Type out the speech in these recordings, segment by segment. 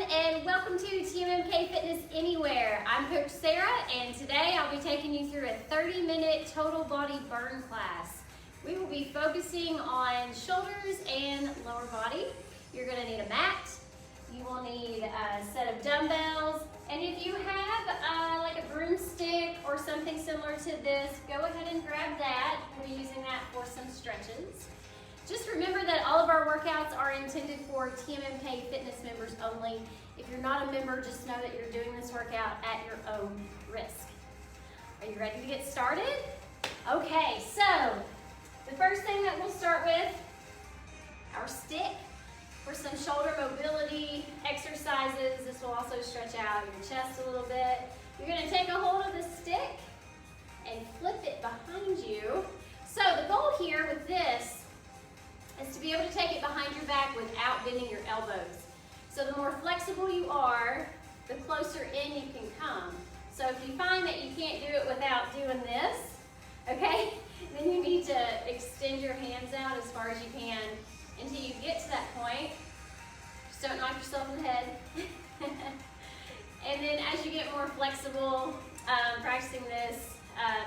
and welcome to TMMKFitness Anywhere. I'm Coach Sara, and today I'll be taking you through a 30-minute total body burn class. We will be focusing on shoulders and lower body. You're going to need a mat. You will need a set of dumbbells, and if you have like a broomstick or something similar to this, go ahead and grab that. We'll be using that for some stretches. Just remember that all of our workouts are intended for TMMK Fitness members only. If you're not a member, just know that you're doing this workout at your own risk. Are you ready to get started? Okay, so the first thing that we'll start with, our stick for some shoulder mobility exercises. This will also stretch out your chest a little bit. You're going to take a hold of the stick and flip it behind you. So the goal here with this is to be able to take it behind your back without bending your elbows. So the more flexible you are, the closer in you can come. So if you find that you can't do it without doing this, okay, then you need to extend your hands out as far as you can until you get to that point. Just don't knock yourself in the head. And then as you get more flexible, practicing this,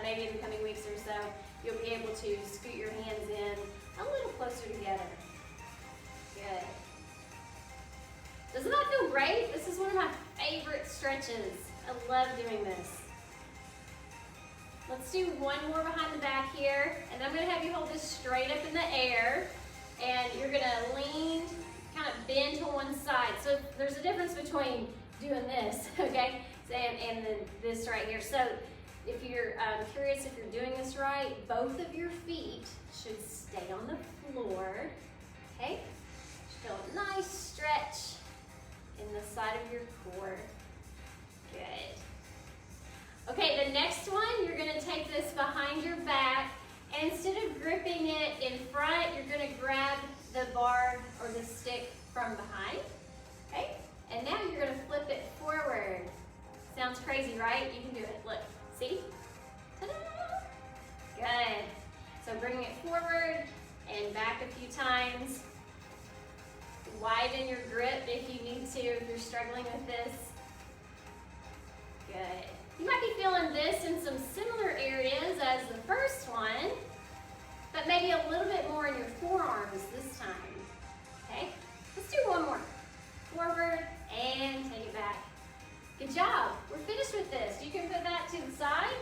maybe in the coming weeks or so, you'll be able to scoot your hands in a little closer together. Good. Doesn't that feel great? This is one of my favorite stretches. I love doing this. Let's do one more behind the back here, and I'm going to have you hold this straight up in the air, and you're going to lean, kind of bend to one side. So there's a difference between doing this, okay, and then this right here. So if you're curious if you're doing this right, both of your feet should stay on the floor, okay? Feel a nice stretch in the side of your core. Good. Okay, the next one, you're gonna take this behind your back, and instead of gripping it in front, you're gonna grab the bar or the stick from behind, okay? And now you're gonna flip it forward. Sounds crazy, right? You can do it, look. See? Ta-da! Good. So bring it forward and back a few times. Widen your grip if you need to, if you're struggling with this. Good. You might be feeling this in some similar areas as the first one, but maybe a little bit more in your forearms this time. Okay? Let's do one more. Forward and take it back. Good job. We're finished with this. You can put that to the side.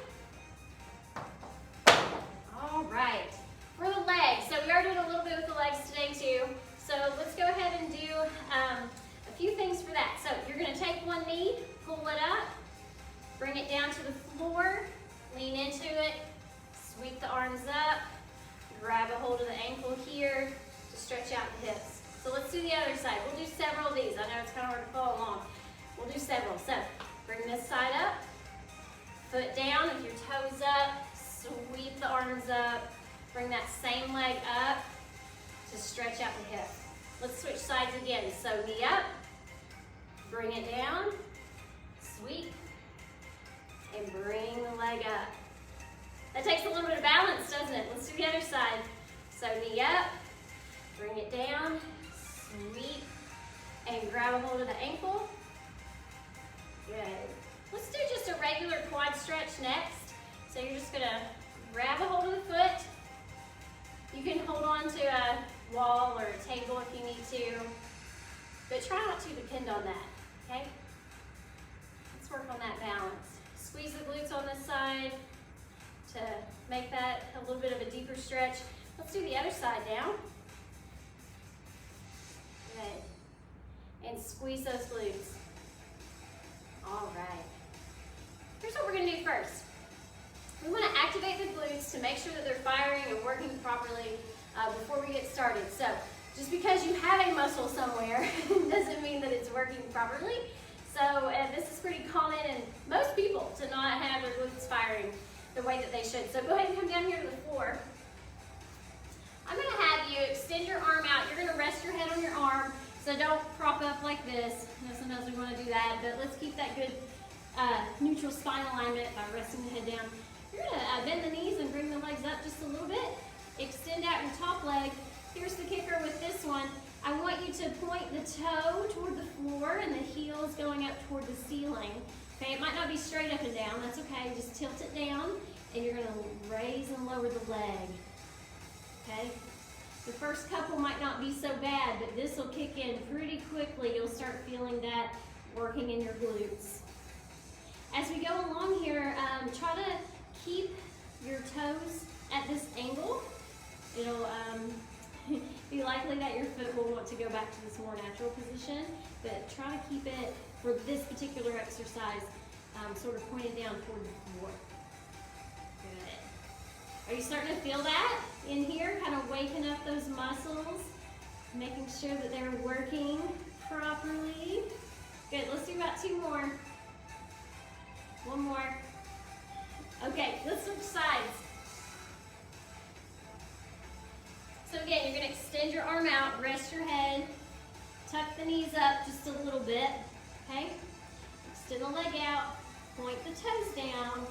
All right. For the legs, so we already did a little bit with the legs today too. So let's go ahead and do a few things for that. So you're going to take one knee, pull it up, bring it down to the floor, lean into it, sweep the arms up, grab a hold of the ankle here to stretch out the hips. So let's do the other side. We'll do several of these. I know it's kind of hard to follow along. We'll do several. So bring this side up, foot down with your toes up, sweep the arms up, bring that same leg up to stretch out the hip. Let's switch sides again. So knee up, bring it down, sweep, and bring the leg up. That takes a little bit of balance, doesn't it? Let's do the other side. So knee up, bring it down, sweep, and grab a hold of the ankle. Good. Let's do just a regular quad stretch next. So you're just gonna grab a hold of the foot. You can hold on to a wall or a table if you need to, but try not to depend on that, okay? Let's work on that balance. Squeeze the glutes on this side to make that a little bit of a deeper stretch. Let's do the other side now. Good. And squeeze those glutes. All right. Here's what we're going to do first. We want to activate the glutes to make sure that they're firing and working properly before we get started. So just because you have a muscle somewhere doesn't mean that it's working properly. So this is pretty common in most people to not have their glutes firing the way that they should. So go ahead and come down here to the floor. I'm going to have you extend your arm out. You're going to rest your head on your arm. So don't prop up like this. I know sometimes we want to do that, but let's keep that good neutral spine alignment by resting the head down. You're going to bend the knees and bring the legs up just a little bit. Extend out your top leg. Here's the kicker with this one. I want you to point the toe toward the floor and the heel is going up toward the ceiling. Okay, it might not be straight up and down, that's okay. Just tilt it down and you're gonna raise and lower the leg. Okay? The first couple might not be so bad, but this will kick in pretty quickly. You'll start feeling that working in your glutes. As we go along here, try to keep your toes at this angle. It'll be likely that your foot will want to go back to this more natural position, but try to keep it, for this particular exercise, sort of pointed down toward the floor. Good. Are you starting to feel that in here? Kind of waking up those muscles, making sure that they're working properly. Good, let's do about 2 more. 1 more. Okay, let's switch sides. So again, you're gonna extend your arm out, rest your head, tuck the knees up just a little bit, okay? Extend the leg out, point the toes down,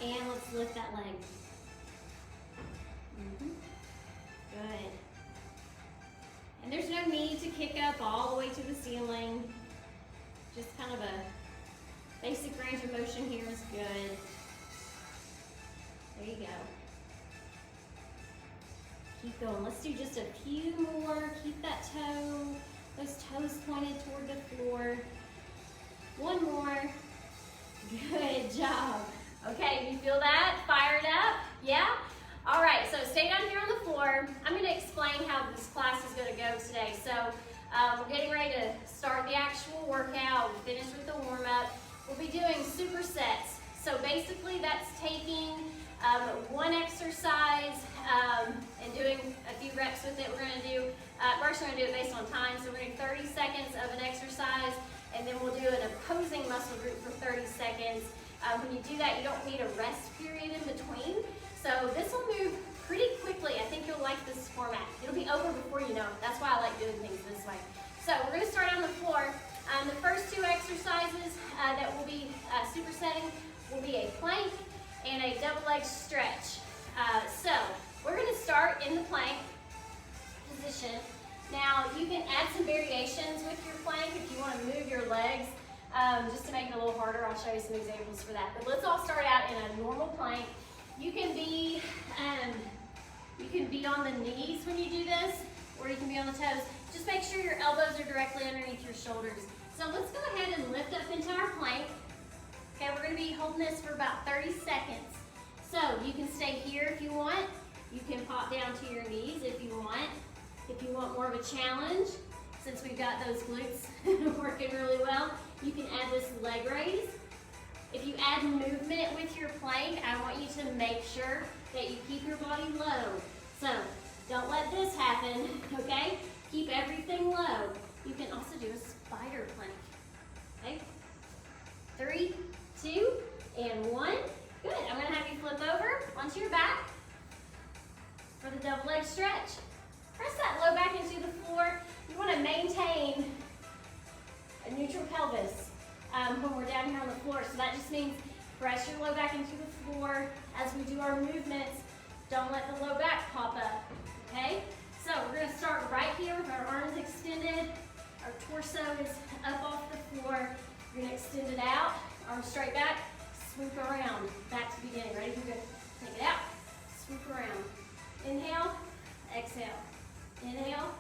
and let's lift that leg. Good. And there's no need to kick up all the way to the ceiling. Just kind of a basic range of motion here is good. There you go. Keep going. Let's do just a few more. Keep that toe, those toes pointed toward the floor. 1 more. Good job. Okay, you feel that? Fired up? Yeah? All right, so stay down here on the floor. I'm going to explain how this class is going to go today. So we're getting ready to start the actual workout. We finished with the warm-up. We'll be doing supersets. So basically that's taking one exercise and doing a few reps with it. We're actually going to do it based on time. So we're going to do 30 seconds of an exercise, and then we'll do an opposing muscle group for 30 seconds. When you do that, you don't need a rest period in between. So this will move pretty quickly. I think you'll like this format. It'll be over before you know it. That's why I like doing things this way. So we're going to start on the floor. The first 2 exercises that we'll be supersetting will be a plank and a double leg stretch. So we're going to start in the plank position. Now you can add some variations with your plank if you want to move your legs just to make it a little harder. I'll show you some examples for that. But let's all start out in a normal plank. You can be on the knees when you do this, or you can be on the toes. Just make sure your elbows are directly underneath your shoulders. So let's go ahead and lift up into our plank. Okay, we're going to be holding this for about 30 seconds. So you can stay here if you want. You can pop down to your knees if you want. If you want more of a challenge, since we've got those glutes working really well, you can add this leg raise. If you add movement with your plank, I want you to make sure that you keep your body low. So don't let this happen, okay? Keep everything low. You can also do a spider plank, okay? 3, 2, and 1. Good, I'm gonna have you flip over onto your back for the double leg stretch. Press that low back into the floor. You wanna maintain a neutral pelvis when we're down here on the floor. So that just means press your low back into the floor. As we do our movements, don't let the low back pop up, okay? So we're gonna start right here with our arms extended. Our torso is up off the floor. You're gonna extend it out, arms straight back, swoop around, back to the beginning. Ready? You're gonna take it out, swoop around. Inhale, exhale. Inhale,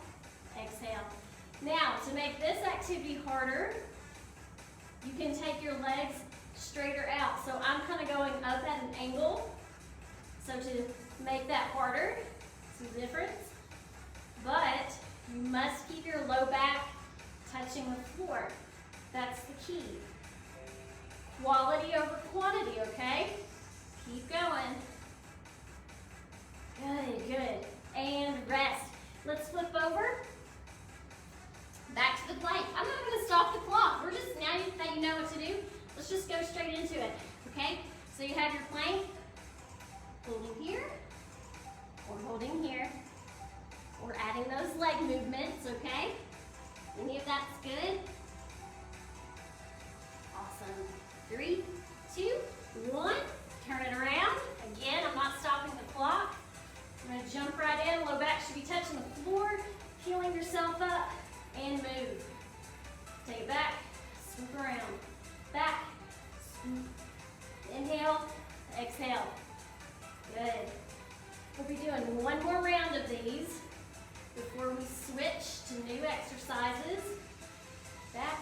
exhale. Now, to make this activity harder, you can take your legs straighter out. So I'm kind of going up at an angle. So to make that harder, some difference. But you must keep your low back touching the floor. That's the key. Quality over quantity, okay? Keep going. Good, good. And rest. Let's flip over. Back to the plank. I'm not going to stop the clock. We're just, now that you know what to do, let's just go straight into it, okay? So you have your plank, holding here, or holding here, or adding those leg movements, okay? Any of that's good? Awesome. 3, 2, 1. Turn it around. Again, I'm not stopping the clock. I'm going to jump right in. Low back should be touching the floor, peeling yourself up. and move. Take it back, swoop around, back, swoop. Inhale, exhale. Good. We'll be doing one more round of these before we switch to new exercises. Back,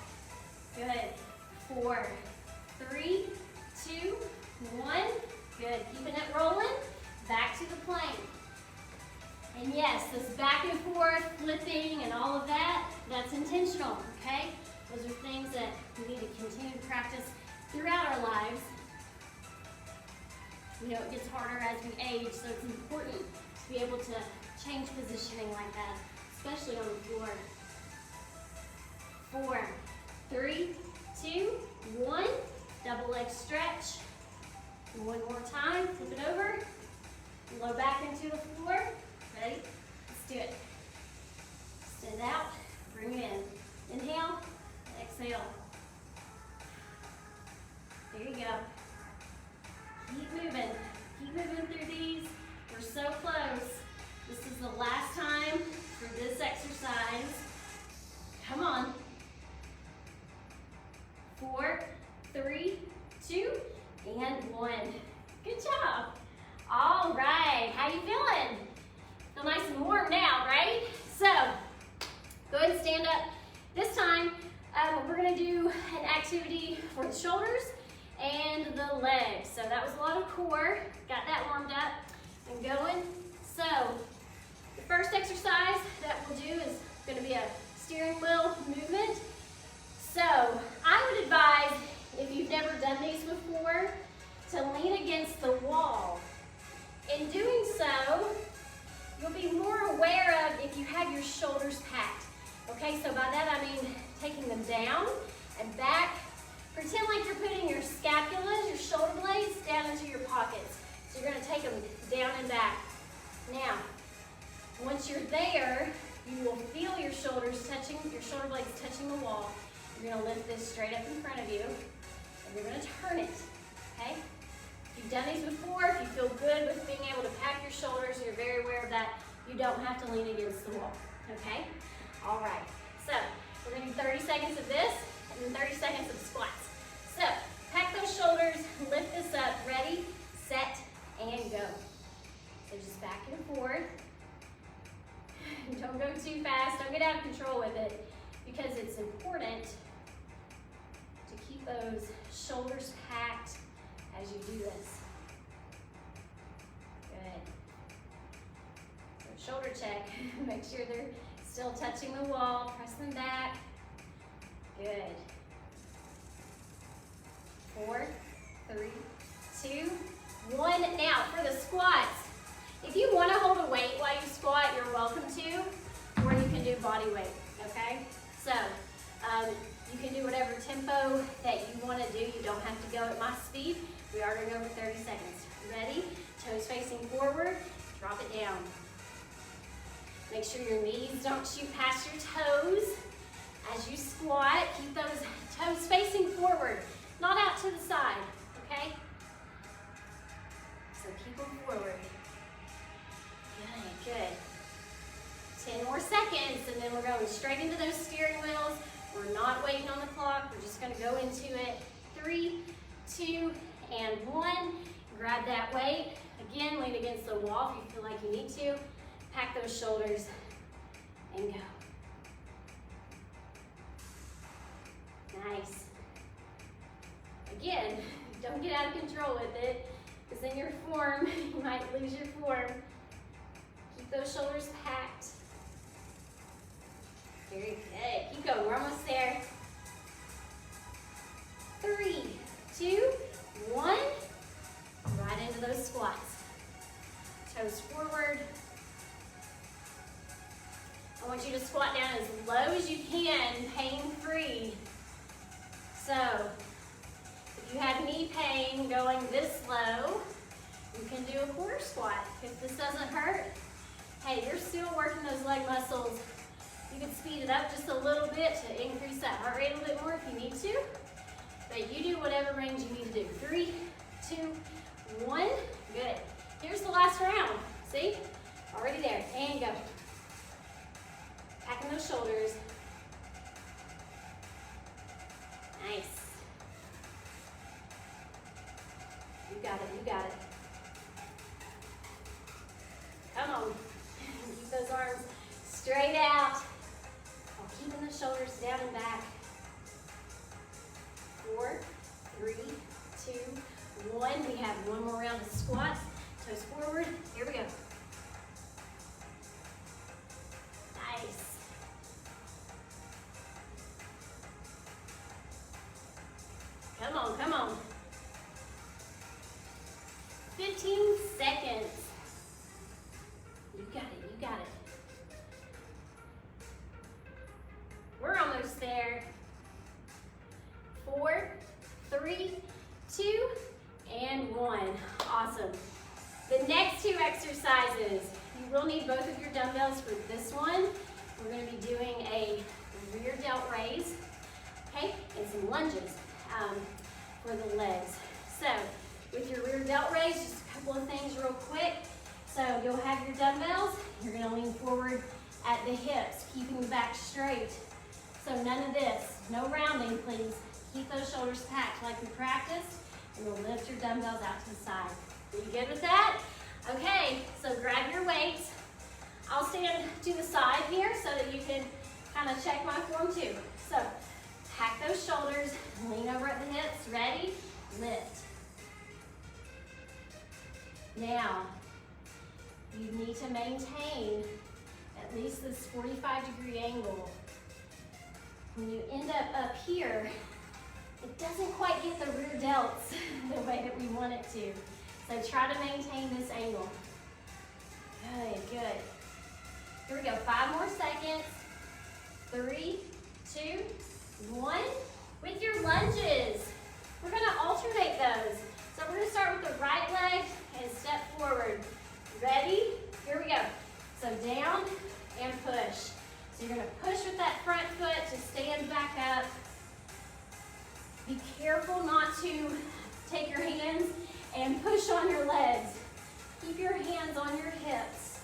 good. 4, 3, 2, 1. Good, keeping it rolling. Back to the plank. And yes, this back and forth, flipping and all of that, that's intentional, okay? Those are things that we need to continue to practice throughout our lives. You know, it gets harder as we age, so it's important to be able to change positioning like that, especially on the floor. 4, 3, 2, 1. Double leg stretch. One more time, flip it over. Low back into the floor. Ready? Let's do it. Extend out, bring it in. Inhale, exhale. There you go. Keep moving through these. We're so close. This is the last time for this exercise. Come on. 4, 3, 2, and 1. Good job. All right, how you feeling? Feel nice and warm now, right? So, go ahead and stand up. This time, we're gonna do an activity for the shoulders and the legs. So that was a lot of core. Got that warmed up and going. So, the first exercise that we'll do is gonna be a steering wheel movement. So, I would advise, if you've never done these before, to lean against the wall. In doing so, you'll be more aware of if you have your shoulders packed. Okay, so by that I mean taking them down and back. Pretend like you're putting your scapulas, your shoulder blades, down into your pockets. So you're gonna take them down and back. Now, once you're there, you will feel your shoulders touching, your shoulder blades touching the wall. You're gonna lift this straight up in front of you, and you're gonna turn it, okay? If you've done these before, if you feel good with being able to pack your shoulders, and you're very aware of that, you don't have to lean against the wall, okay? All right, so we're gonna do 30 seconds of this, and then 30 seconds of squats. So, pack those shoulders, lift this up, ready, set, and go. So just back and forth. Don't go too fast, don't get out of control with it, because it's important to keep those shoulders packed as you do this. Good. So shoulder check, make sure they're still touching the wall, press them back. Good. 4, 3, 2, 1. Now for the squats, if you want to hold a weight while you squat, you're welcome to, or you can do body weight, okay? So you can do whatever tempo that you want to do. You don't have to go at my speed. We are going to go for 30 seconds. Ready? Toes facing forward, drop it down. Make sure your knees don't shoot past your toes. As you squat, keep those toes facing forward, not out to the side, okay? So keep them forward. Good, good. 10 more seconds, and then we're going straight into those steering wheels. We're not waiting on the clock. We're just going to go into it. 3, 2, and 1. Grab that weight. Again, lean against the wall if you feel like you need to. Pack those shoulders and go. Nice. Again, don't get out of control with it, because then your form, you might lose your form. Keep those shoulders packed. Very good. Keep going. We're almost there. 3, 2, 1. Right into those squats. Toes forward. I want you to squat down as low as you can, pain-free. So, if you have knee pain going this low, you can do a quarter squat. If this doesn't hurt, hey, you're still working those leg muscles. You can speed it up just a little bit to increase that heart rate a little bit more if you need to. But you do whatever range you need to do. 3, 2, 1. Good. Here's the last round. See? Already there. And go. Packing those shoulders. straight out while keeping the shoulders down and back. 4, 3, 2, 1. We have one more round of squats. Toes forward. Here we go. Nice. Come on, come on. 15 seconds. You got it, you got it. We're almost there. 4, 3, 2, and 1. Awesome. The next 2 exercises, you will need both of your dumbbells for this one. We're going to be doing a rear delt raise, okay, and some lunges for the legs. So with your rear delt raise, just a couple of things real quick. So you'll have your dumbbells. You're going to lean forward at the hips, keeping the back straight. So none of this, no rounding, please. Keep those shoulders packed like we practiced, and we'll lift your dumbbells out to the side. Are you good with that? Okay, so grab your weights. I'll stand to the side here so that you can kind of check my form too. So pack those shoulders, lean over at the hips. Ready? Lift. Now, you need to maintain at least this 45-degree angle. When you end up here, it doesn't quite get the rear delts the way that we want it to. So try to maintain this angle. Good, good. Here we go, 5 more seconds. 3, 2, 1. With your lunges, we're gonna alternate those. So we're gonna start with the right leg and step forward. Ready? Here we go. So down and push. So you're gonna push with that front foot to stand back up. Be careful not to take your hands and push on your legs. Keep your hands on your hips.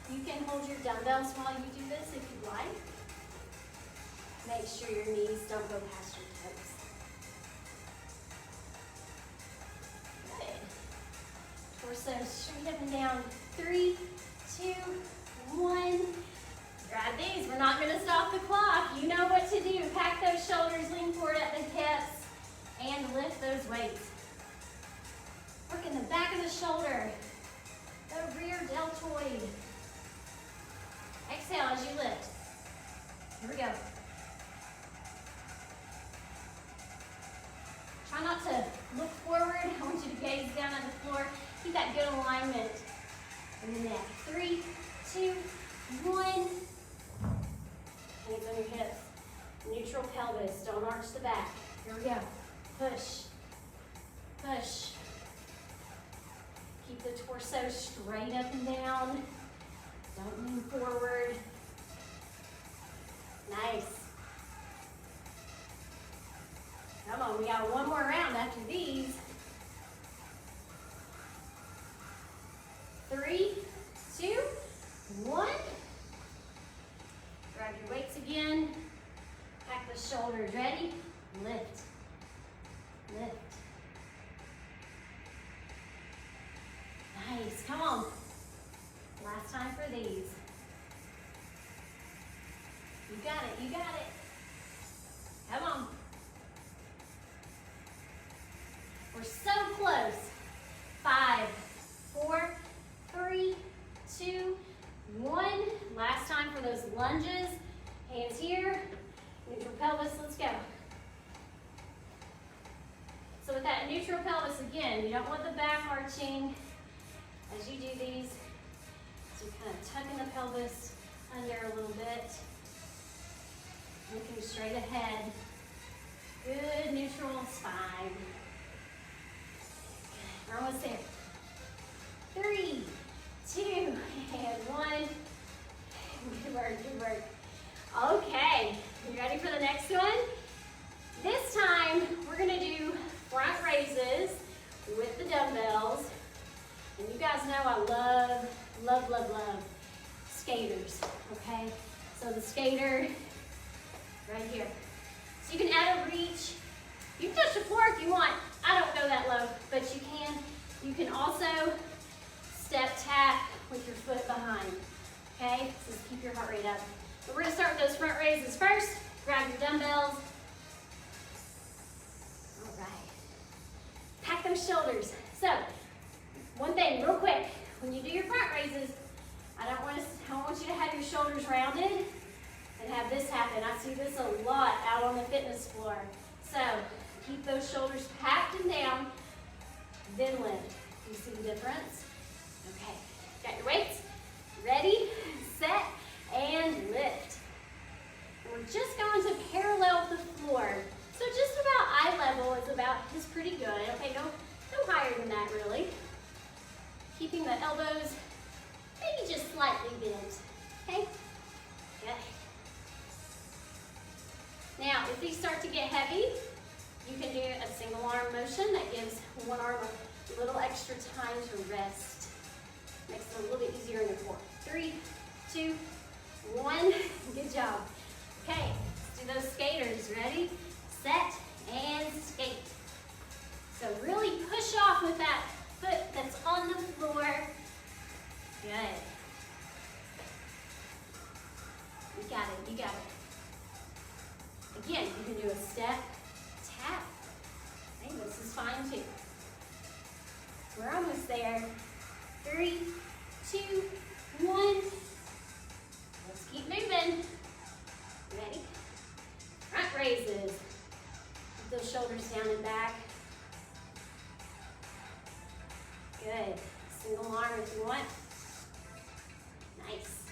You can hold your dumbbells while you do this if you like. Make sure your knees don't go past your toes. Good. Torso straight up and down. 3, 2, 1. Grab these. We're not going to stop the clock. You know what to do. Pack those shoulders, lean forward at the hips, and lift those weights. Work in the back of the shoulder, the rear deltoid. Exhale as you lift. Here we go. Try not to look forward. I want you to gaze down at the floor. Keep that good alignment in the neck. 3, 2, 1. Hands on your hips. Neutral pelvis. Don't arch the back. Here we go. Push. Push. Keep the torso straight up and down. Don't lean forward. Nice. Come on, we got one more round after these. 3, 2, 1. Grab your weights again. Pack the shoulders. Ready? Lift. Lift. Nice. Come on. Last time for these. You got it. You got it. Come on. We're so close. 5, 4, 3, 2, 1. Last time for those lunges. Hands here. Neutral pelvis. Let's go. So with that neutral pelvis, again, you don't want the back arching as you do these. So you're kind of tucking the pelvis under a little bit. Looking straight ahead. Good neutral spine. We're almost there. 3, 2, and 1. Good work, good work. Okay, you ready for the next one? This time, we're gonna do front raises with the dumbbells. And you guys know I love, love, love, love skaters, okay? So the skater, right here. So you can add a reach. You can touch the floor if you want. I don't go that low, but you can. You can also step tap with your foot behind. okay? So just keep your heart rate up. But we're gonna start with those front raises first. Grab your dumbbells. All right. Pack those shoulders. So, one thing real quick, when you do your front raises, I don't want you to have your shoulders rounded and have this happen. I see this a lot out on the fitness floor. So, keep those shoulders packed and down, then lift. You see the difference? Okay, got your weights? Ready, set, and lift. And we're just going to parallel the floor. So just about eye level is pretty good. Okay, no higher than that really. Keeping the elbows maybe just slightly bent. Okay? Good. Now, if these start to get heavy, you can do a single arm motion that gives one arm a little extra time to rest. Makes it a little bit easier in the core. 3, 2, 1. Good job. Okay, let's do those skaters. Ready, set, and skate. So really push off with that foot that's on the floor. Good. You got it, you got it. Again, you can do a step, tap. Okay, this is fine too. We're almost there. 3, 2, 1. Let's keep moving. Ready? Front raises. Keep those shoulders down and back. Good. Single arm if you want. Nice.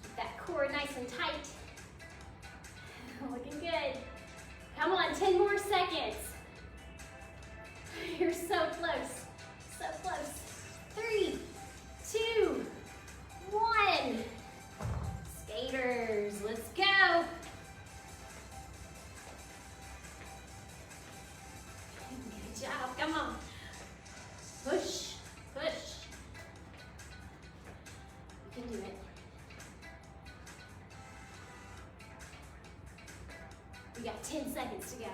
Keep that core nice and tight. Looking good. Come on, 10 more seconds. You're so close. So close. 3, 2, 1. Skaters, let's go. Good job, come on. Push, push. You can do it. We got 10 seconds to go.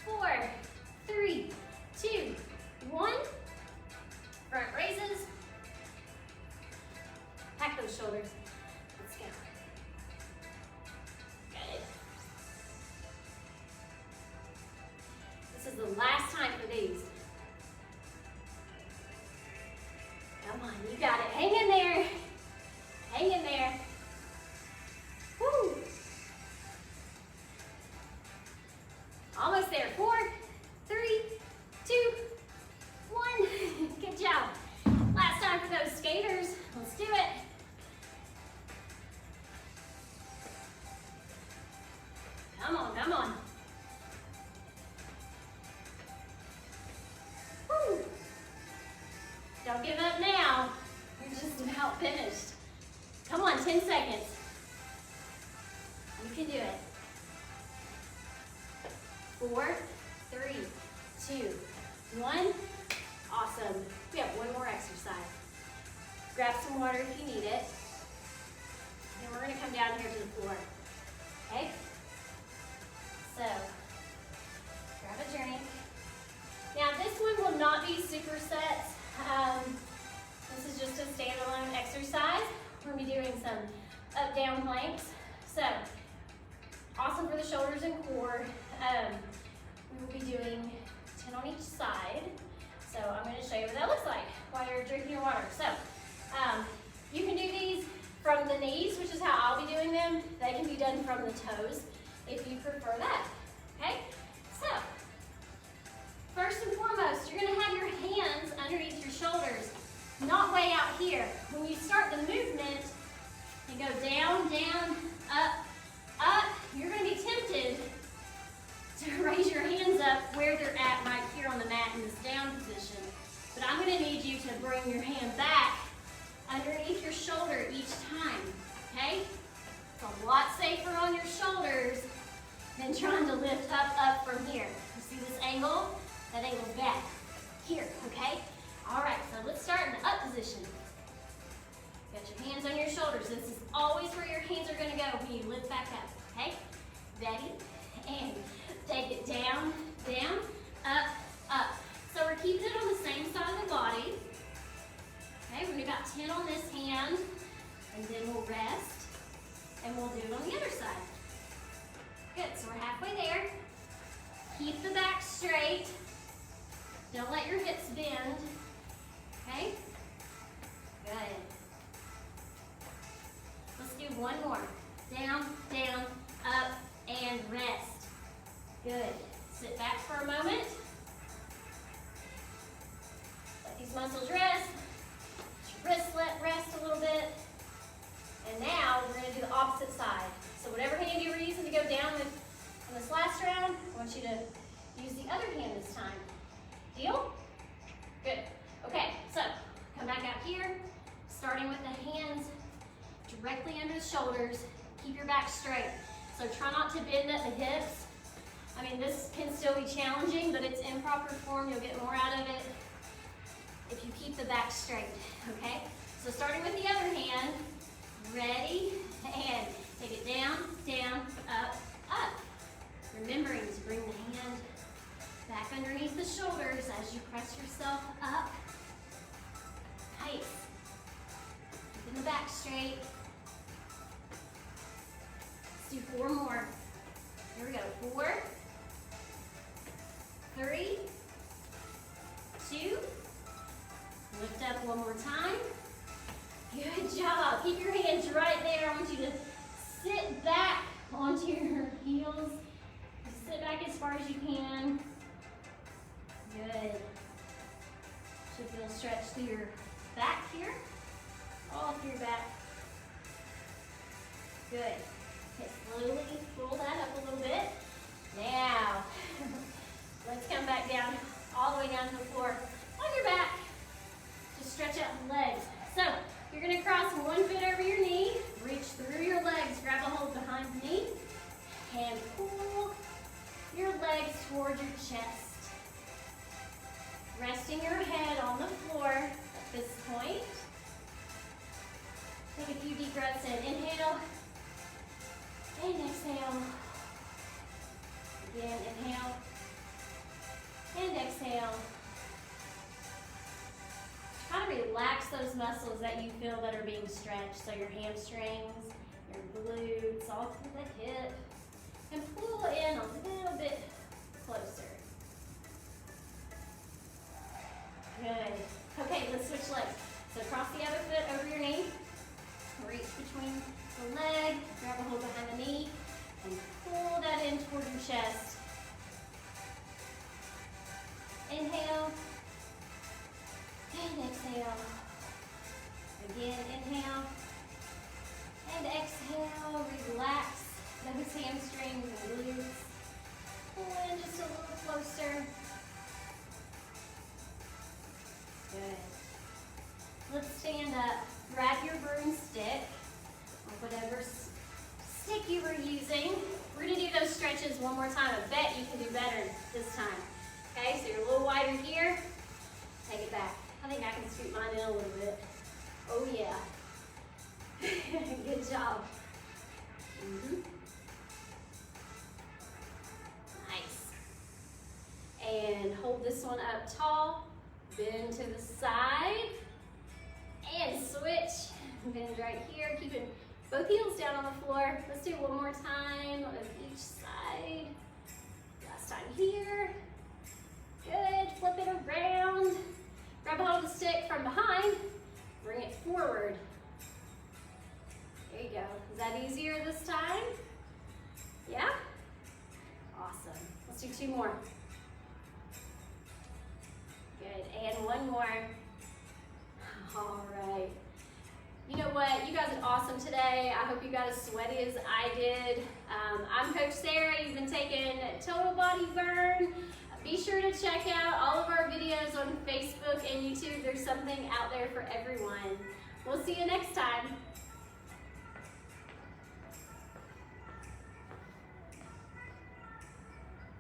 4, 3, 2, 1. Front raises. Pack those shoulders. Let's go. Good. This is the last time for these. Come on, you got it. Hang in there. Hang in there. Woo. Almost there. 4, 3, 2, 1. Good job. Last time for those skaters. Let's do it. Come on, come on. Woo. Don't give up now. You're just about finished. Come on, 10 seconds. You can do it. 4, 3, 2, 1. Awesome. We have one more exercise. Grab some water if you need it. And we're going to come down here to the floor. Okay? So, grab a drink. Now this one will not be supersets. This is just a standalone exercise. We're going to be doing some up-down planks. So, awesome for the shoulders and core. We will be doing 10 on each side. So I'm going to show you what that looks like while you're drinking your water. So you can do these from the knees, which is how I'll be doing them. They can be done from the toes if you prefer that. Okay? So first and foremost, you're going to have your hands underneath your shoulders, not way out here. When you start the movement, you go down, down, up, up. You're going to be tempted to raise your hands up where they're at right here on the mat in this down position. But I'm going to need you to bring your hand back underneath your shoulder each time, okay? It's a lot safer on your shoulders than trying to lift up from here. You see this angle? That angle's back here, okay? All right, so let's start in the up position. Got your hands on your shoulders. This is always where your hands are going to go when you lift back up, okay? Ready? And take it down, down, up, up. So we're keeping it on the same side of the body. Okay, we're gonna do about 10 on this hand, and then we'll rest, and we'll do it on the other side. Good, so we're halfway there. Keep the back straight. Don't let your hips bend, okay? Good. Let's do one more. Down, down, up, and rest. Good. Sit back for a moment. Let these muscles rest. Wrist let rest a little bit. And now we're going to do the opposite side. So whatever hand you were using to go down with on this last round, I want you to use the other hand this time. Deal? Good. Okay, so come back out here, starting with the hands directly under the shoulders. Keep your back straight. So try not to bend at the hips. I mean, this can still be challenging, but it's in proper form. You'll get more out of it if you keep the back straight, okay? So starting with the other hand, ready, and take it down, down, up, up. Remembering to bring the hand back underneath the shoulders as you press yourself up. Nice. Keeping the back straight. Let's do 4 more. Here we go. 4, 3, 2. Lift up one more time. Good job. Keep your hands right there. I want you to sit back onto your heels. Sit back as far as you can. Good. Should feel stretch through your back here. All through your back. Good. Okay, slowly pull that up a little bit. Now, let's come back down, all the way down to the floor on your back. Just stretch out the legs. So, you're going to cross one foot over your knee, reach through your legs, grab a hold behind the knee, and pull your legs towards your chest. Resting your head on the floor at this point. Take a few deep breaths in. Inhale and exhale. Again, inhale and exhale. Try to relax those muscles that you feel that are being stretched. So your hamstrings, your glutes, all through the hip. And pull in a little bit closer. Good. Okay, let's switch legs. So cross the other foot over your knee. Reach between the leg, grab a hold behind the knee, and pull that in toward your chest. Inhale, and exhale. Again, inhale, and exhale. Relax those hamstrings and glutes. Pull in just a little closer. Good. Let's stand up. Grab your broomstick, or whatever stick you were using. We're going to do those stretches one more time. I bet you can do better this time. Okay, so you're a little wider here. Take it back. I think I can scoot mine in a little bit. Oh yeah. Good job. Nice. And hold this one up tall. Bend to the side. And switch. Bend right here. Keeping both heels down on the floor. Let's do one more time of each side. Last time here. Good. Flip it around. Grab a hold of the stick from behind. Bring it forward. There you go. Is that easier this time? Yeah? Awesome. Let's do 2 more. Good. And one more. All right. You know what? You guys are awesome today. I hope you got as sweaty as I did. I'm Coach Sara. You've been taking Total Body Burn. Be sure to check out all of our videos on Facebook and YouTube. There's something out there for everyone. We'll see you next time.